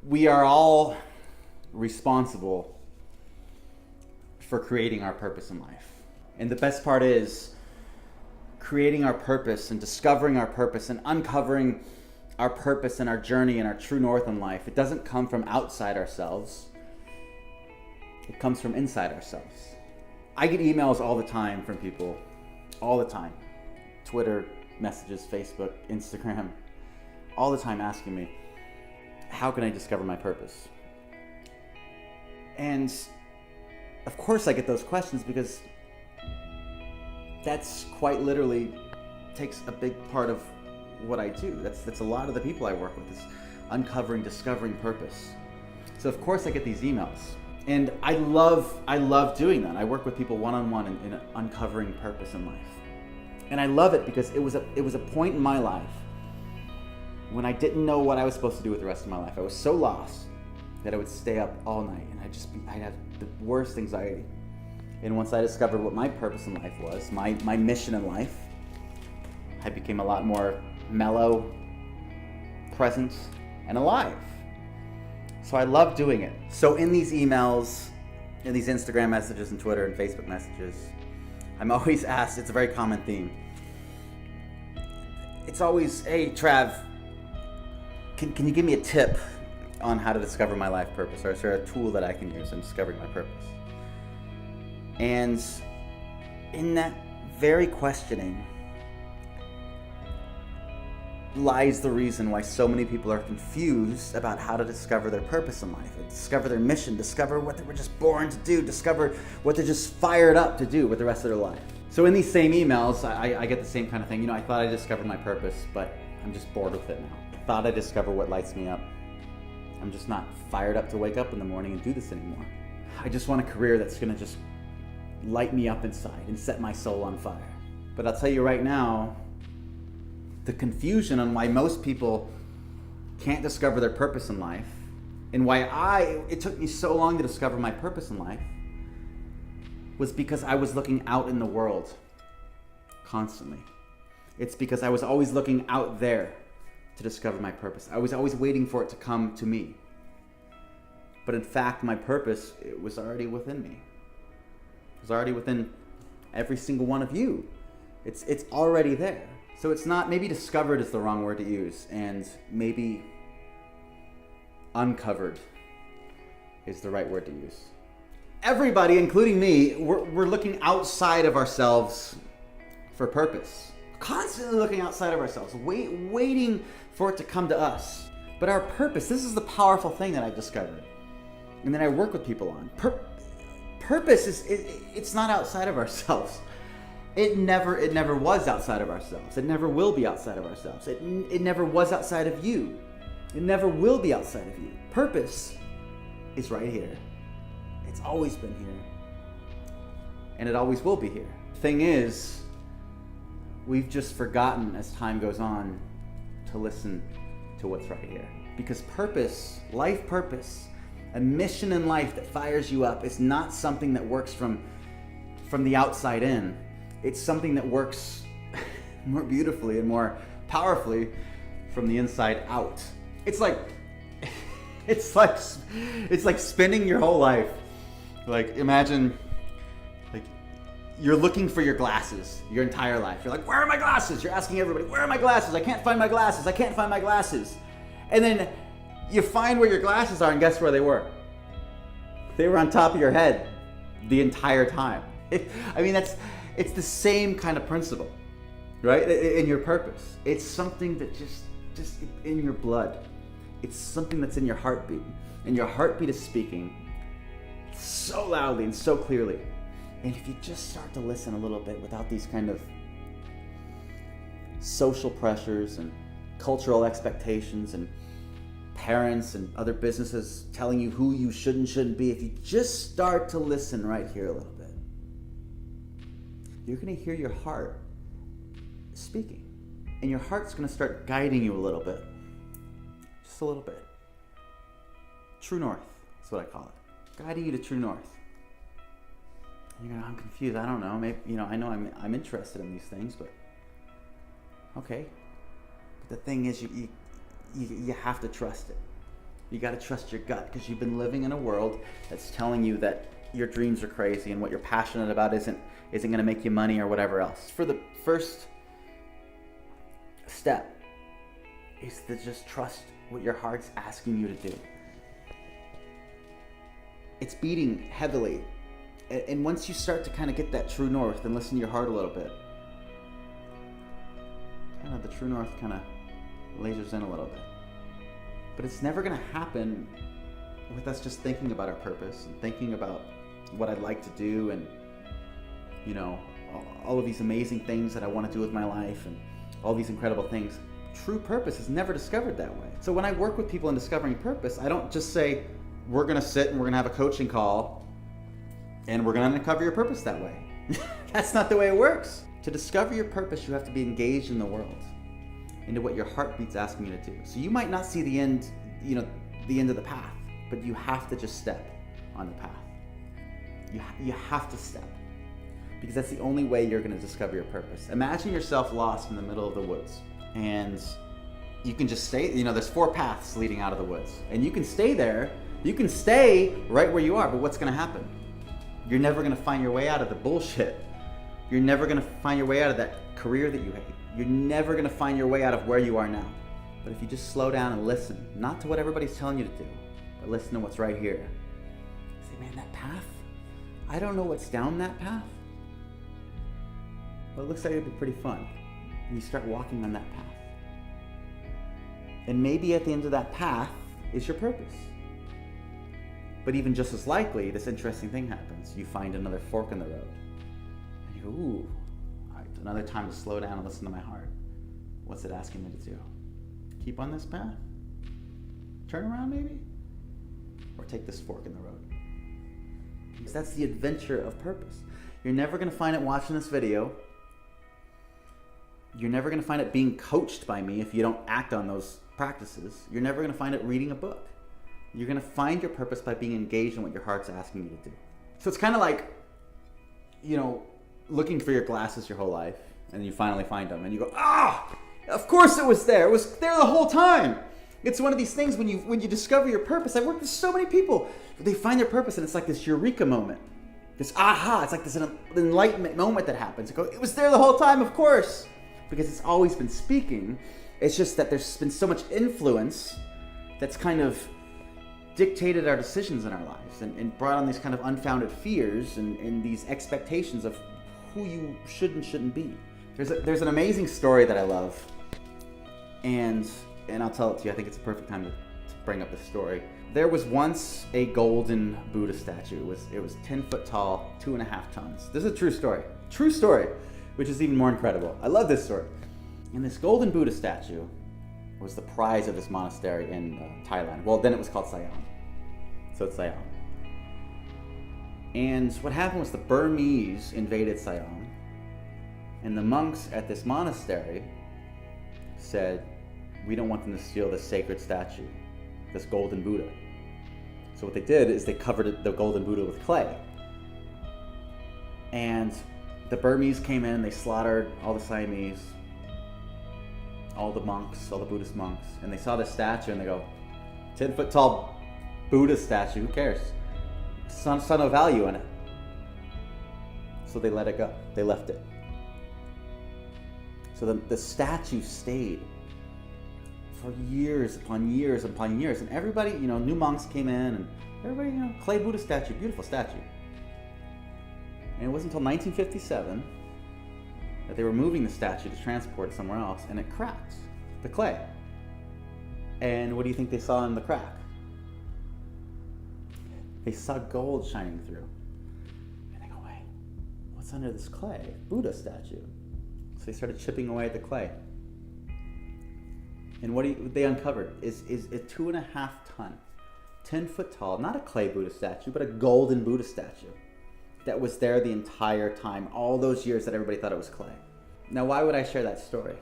we are all responsible for creating our purpose in life. And the best part is creating our purpose and discovering our purpose and uncovering our purpose and our journey and our true north in life. It doesn't come from outside ourselves. It comes from inside ourselves. I get emails all the time from people, all the time. Twitter, messages, Facebook, Instagram, all the time asking me, how can I discover my purpose? And of course I get those questions because that's quite literally takes a big part of what I do. That's a lot of the people I work with is uncovering, discovering purpose. So of course I get these emails. And I love doing that. I work with people one-on-one in uncovering purpose in life. And I love it because it was a point in my life when I didn't know what I was supposed to do with the rest of my life. I was so lost that I would stay up all night and I'd have the worst anxiety. And once I discovered what my purpose in life was, my mission in life, I became a lot more mellow, present, and alive. So I love doing it. So in these emails, in these Instagram messages and Twitter and Facebook messages, I'm always asked, it's a very common theme. It's always, hey Trav, can you give me a tip on how to discover my life purpose? Or is there a tool that I can use in discovering my purpose? And in that very questioning lies the reason why so many people are confused about how to discover their purpose in life, discover their mission, discover what they were just born to do, discover what they're just fired up to do with the rest of their life. So in these same emails, I get the same kind of thing. I thought I discovered my purpose, but I'm just bored with it now. I thought I discovered what lights me up. I'm just not fired up to wake up in the morning and do this anymore. I just want a career that's gonna just light me up inside and set my soul on fire. But I'll tell you right now, the confusion on why most people can't discover their purpose in life and why it took me so long to discover my purpose in life was because I was looking out in the world constantly. It's because I was always looking out there to discover my purpose. I was always waiting for it to come to me. But in fact, my purpose, it was already within me. It was already within every single one of you. It's already there. So it's not, maybe discovered is the wrong word to use, and maybe uncovered is the right word to use. Everybody, including me, we're looking outside of ourselves for purpose. Constantly looking outside of ourselves, waiting for it to come to us. But our purpose, this is the powerful thing that I've discovered, and that I work with people on. Purpose it's not outside of ourselves. It never was outside of ourselves. It never will be outside of ourselves. It never was outside of you. It never will be outside of you. Purpose is right here. It's always been here. And it always will be here. Thing is, we've just forgotten as time goes on to listen to what's right here. Because purpose, life purpose, a mission in life that fires you up is not something that works from the outside in. It's something that works more beautifully and more powerfully from the inside out. It's like spending your whole life. Like imagine like you're looking for your glasses your entire life. You're like, where are my glasses? You're asking everybody, where are my glasses? I can't find my glasses. I can't find my glasses. And then you find where your glasses are, and guess where they were? They were on top of your head the entire time. It's the same kind of principle, right? In your purpose. It's something that just in your blood. It's something that's in your heartbeat. And your heartbeat is speaking so loudly and so clearly. And if you just start to listen a little bit without these kind of social pressures and cultural expectations and parents and other businesses telling you who you should and shouldn't be, if you just start to listen right here a little bit, you're going to hear your heart speaking. And your heart's going to start guiding you a little bit. Just a little bit. True north is what I call it. Guiding you to true north. And you're going, I'm confused. I don't know. Maybe, I know I'm interested in these things, but okay. But the thing is, you have to trust it. You got to trust your gut, because you've been living in a world that's telling you that your dreams are crazy and what you're passionate about isn't going to make you money or whatever else. For the first step is to just trust what your heart's asking you to do. It's beating heavily. And once you start to kind of get that true north and listen to your heart a little bit, kind of the true north kind of lasers in a little bit. But it's never going to happen with us just thinking about our purpose and thinking about what I'd like to do and, you know, all of these amazing things that I want to do with my life and all these incredible things. True purpose is never discovered that way. So when I work with people in discovering purpose, I don't just say, we're going to sit and we're going to have a coaching call and we're going to uncover your purpose that way. That's not the way it works. To discover your purpose, you have to be engaged in the world, into what your heartbeat's asking you to do. So you might not see the end, the end of the path, but you have to just step on the path. You have to step, because that's the only way you're going to discover your purpose. Imagine yourself lost in the middle of the woods, and you can just stay, there's 4 paths leading out of the woods, and you can stay there. You can stay right where you are, but what's going to happen? You're never going to find your way out of the bullshit. You're never going to find your way out of that career that you hate. You're never going to find your way out of where you are now. But if you just slow down and listen, not to what everybody's telling you to do, but listen to what's right here. Say, man, that path, I don't know what's down that path, but it looks like it'd be pretty fun. And you start walking on that path. And maybe at the end of that path is your purpose. But even just as likely, this interesting thing happens. You find another fork in the road. And you go, ooh, all right, another time to slow down and listen to my heart. What's it asking me to do? Keep on this path? Turn around maybe? Or take this fork in the road? Because that's the adventure of purpose. You're never going to find it watching this video. You're never going to find it being coached by me if you don't act on those practices. You're never going to find it reading a book. You're going to find your purpose by being engaged in what your heart's asking you to do. So it's kind of like, looking for your glasses your whole life, and you finally find them, and you go, of course it was there. It was there the whole time. It's one of these things when you discover your purpose. I've worked with so many people. They find their purpose, and it's like this eureka moment. This aha. It's like this enlightenment moment that happens. You go, it was there the whole time, of course. Because it's always been speaking. It's just that there's been so much influence that's kind of dictated our decisions in our lives and brought on these kind of unfounded fears and these expectations of who you should and shouldn't be. There's an amazing story that I love, and I'll tell it to you. I think it's a perfect time to bring up this story. There was once a golden Buddha statue. It was 10 foot tall, 2.5 tons. This is a true story, which is even more incredible. I love this story. And this golden Buddha statue was the prize of this monastery in Thailand. Well, then it was called Siam. So it's Siam. And what happened was the Burmese invaded Siam, and the monks at this monastery said, we don't want them to steal this sacred statue, this golden Buddha. So what they did is they covered the golden Buddha with clay. And the Burmese came in, they slaughtered all the Siamese, all the monks, all the Buddhist monks, and they saw this statue and they go, 10 foot tall Buddha statue, who cares? Son of value in it. So they let it go. They left it. So the statue stayed for years upon years upon years. And everybody, new monks came in and everybody, clay Buddha statue, beautiful statue. And it wasn't until 1957 that they were moving the statue to transport it somewhere else, and it cracked, the clay. And what do you think they saw in the crack? They saw gold shining through. And they go, wait, what's under this clay? Buddha statue. So they started chipping away at the clay. And what they uncovered is a 2.5 ton, 10 foot tall, not a clay Buddha statue, but a golden Buddha statue that was there the entire time, all those years that everybody thought it was clay. Now, why would I share that story?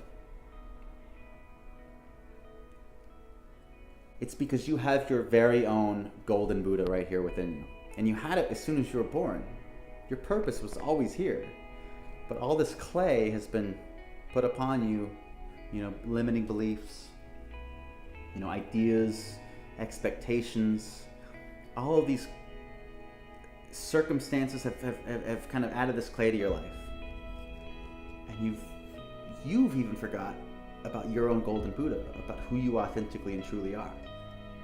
It's because you have your very own golden Buddha right here within you. And you had it as soon as you were born. Your purpose was always here. But all this clay has been put upon you, limiting beliefs, ideas, expectations, all of these circumstances have kind of added this clay to your life. And you've even forgot about your own golden Buddha, about who you authentically and truly are.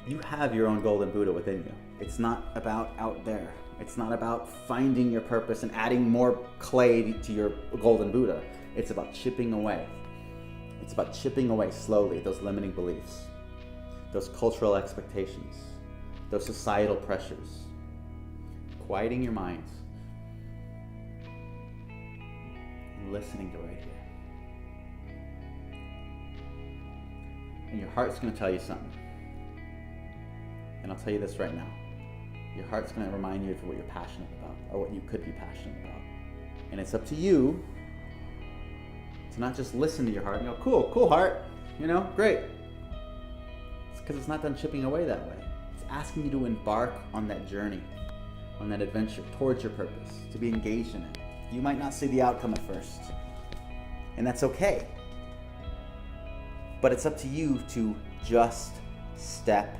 You have your own golden Buddha within you. It's not about out there. It's not about finding your purpose and adding more clay to your golden Buddha. It's about chipping away. It's about chipping away slowly those limiting beliefs, those cultural expectations, those societal pressures, quieting your minds and listening to right here. And your heart's going to tell you something. And I'll tell you this right now. Your heart's going to remind you of what you're passionate about, or what you could be passionate about. And it's up to you to not just listen to your heart and go, cool heart, great. It's because it's not done chipping away that way. It's asking you to embark on that journey, on that adventure towards your purpose, to be engaged in it. You might not see the outcome at first, and that's okay. But it's up to you to just step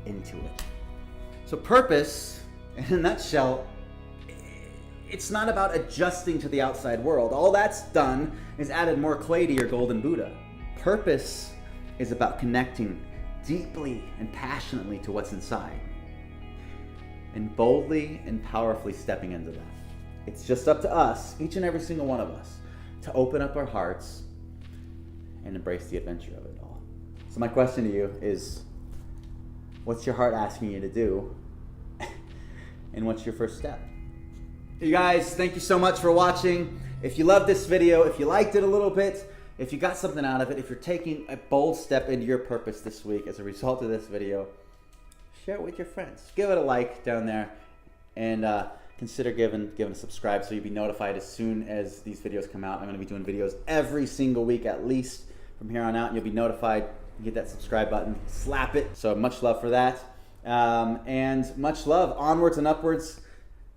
into it. So purpose, in a nutshell, it's not about adjusting to the outside world. All that's done is added more clay to your golden Buddha. Purpose is about connecting deeply and passionately to what's inside, and boldly and powerfully stepping into that. It's just up to us, each and every single one of us, to open up our hearts and embrace the adventure of it all. So my question to you is, what's your heart asking you to do? And what's your first step? You guys, thank you so much for watching. If you loved this video, if you liked it a little bit, if you got something out of it, if you're taking a bold step into your purpose this week as a result of this video, share it with your friends. Give it a like down there, and consider giving a subscribe so you'll be notified as soon as these videos come out. I'm going to be doing videos every single week at least from here on out, and you'll be notified. Hit that subscribe button, slap it. So much love for that, and much love onwards and upwards.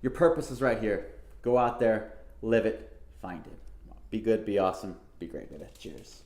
Your purpose is right here. Go out there, live it, find it. Be good, be awesome, be great at it. Cheers.